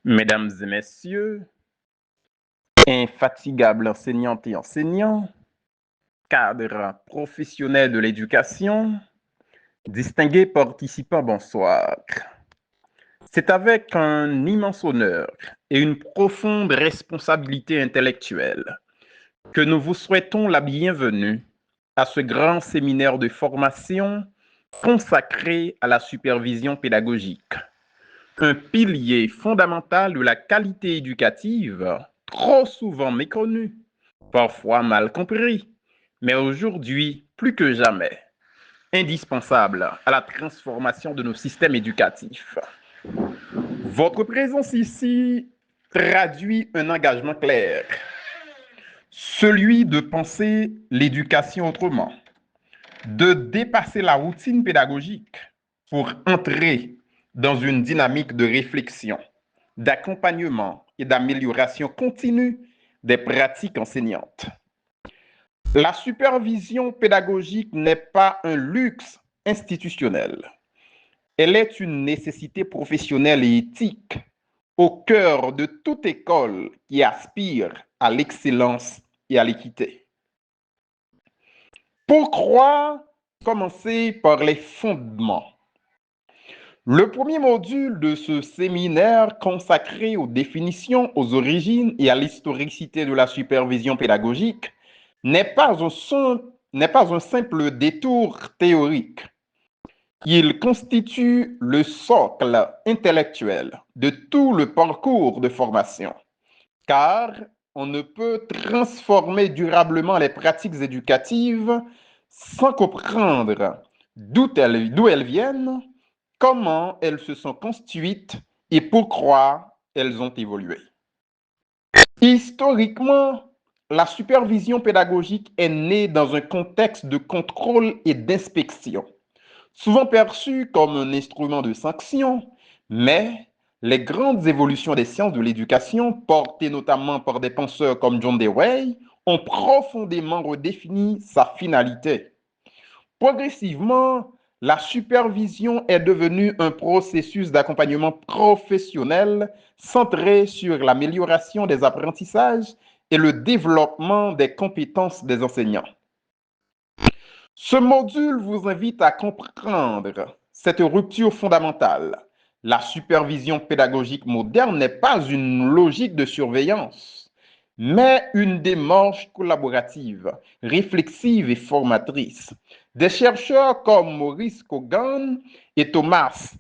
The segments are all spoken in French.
Mesdames et messieurs, infatigables enseignantes et enseignants, cadres professionnels de l'éducation, distingués participants, bonsoir. C'est avec un immense honneur et une profonde responsabilité intellectuelle que nous vous souhaitons la bienvenue à ce grand séminaire de formation consacré à la supervision pédagogique, un pilier fondamental de la qualité éducative, trop souvent méconnu, parfois mal compris, mais aujourd'hui plus que jamais indispensable à la transformation de nos systèmes éducatifs. Votre présence ici traduit un engagement clair, celui de penser l'éducation autrement, de dépasser la routine pédagogique pour entrer dans une dynamique de réflexion, d'accompagnement et d'amélioration continue des pratiques enseignantes. La supervision pédagogique n'est pas un luxe institutionnel. Elle est une nécessité professionnelle et éthique au cœur de toute école qui aspire à l'excellence et à l'équité. Pourquoi commencer par les fondements? Le premier module de ce séminaire consacré aux définitions, aux origines et à l'historicité de la supervision pédagogique n'est pas un simple détour théorique. Il constitue le socle intellectuel de tout le parcours de formation, car on ne peut transformer durablement les pratiques éducatives sans comprendre d'où elles viennent, comment elles se sont construites et pourquoi elles ont évolué. Historiquement, la supervision pédagogique est née dans un contexte de contrôle et d'inspection, souvent perçue comme un instrument de sanction, mais les grandes évolutions des sciences de l'éducation, portées notamment par des penseurs comme John Dewey, ont profondément redéfini sa finalité. Progressivement, la supervision est devenue un processus d'accompagnement professionnel centré sur l'amélioration des apprentissages et le développement des compétences des enseignants. Ce module vous invite à comprendre cette rupture fondamentale. La supervision pédagogique moderne n'est pas une logique de surveillance, mais une démarche collaborative, réflexive et formatrice. Des chercheurs comme Maurice Kogan et Thomas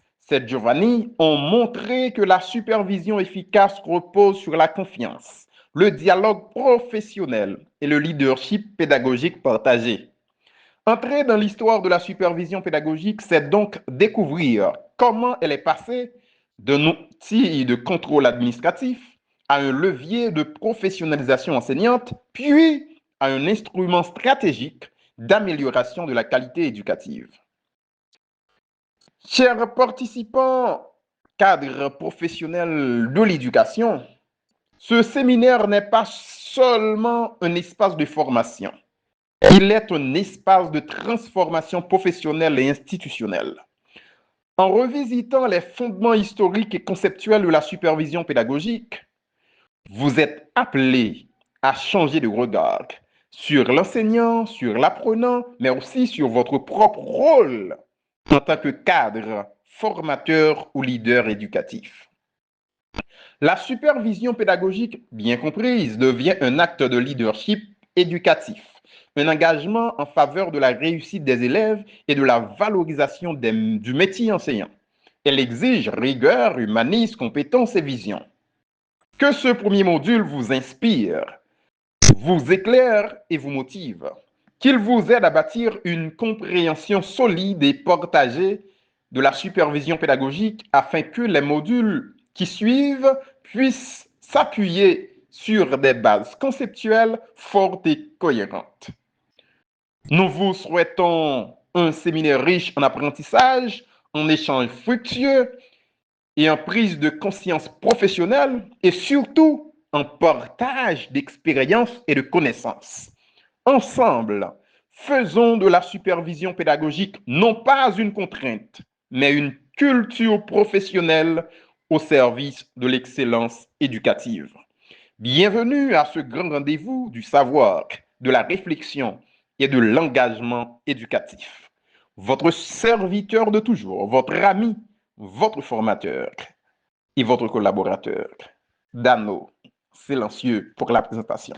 Giovanni ont montré que la supervision efficace repose sur la confiance, le dialogue professionnel et le leadership pédagogique partagé. Entrer dans l'histoire de la supervision pédagogique, c'est donc découvrir comment elle est passée d'un outil de contrôle administratif à un levier de professionnalisation enseignante, puis à un instrument stratégique d'amélioration de la qualité éducative. Chers participants, cadres professionnels de l'éducation, ce séminaire n'est pas seulement un espace de formation. Il est un espace de transformation professionnelle et institutionnelle. En revisitant les fondements historiques et conceptuels de la supervision pédagogique, vous êtes appelés à changer de regard sur l'enseignant, sur l'apprenant, mais aussi sur votre propre rôle en tant que cadre, formateur ou leader éducatif. La supervision pédagogique, bien comprise, devient un acte de leadership éducatif, un engagement en faveur de la réussite des élèves et de la valorisation du métier enseignant. Elle exige rigueur, humanisme, compétence et vision. Que ce premier module vous inspire, vous éclaire et vous motive. Qu'il vous aide à bâtir une compréhension solide et partagée de la supervision pédagogique afin que les modules qui suivent puissent s'appuyer sur des bases conceptuelles fortes et cohérentes. Nous vous souhaitons un séminaire riche en apprentissage, en échanges fructueux et en prise de conscience professionnelle et surtout en partage d'expériences et de connaissances. Ensemble, faisons de la supervision pédagogique non pas une contrainte, mais une culture professionnelle au service de l'excellence éducative. Bienvenue à ce grand rendez-vous du savoir, de la réflexion et de l'engagement éducatif. Votre serviteur de toujours, votre ami, votre formateur et votre collaborateur, Dano, silencieux pour la présentation.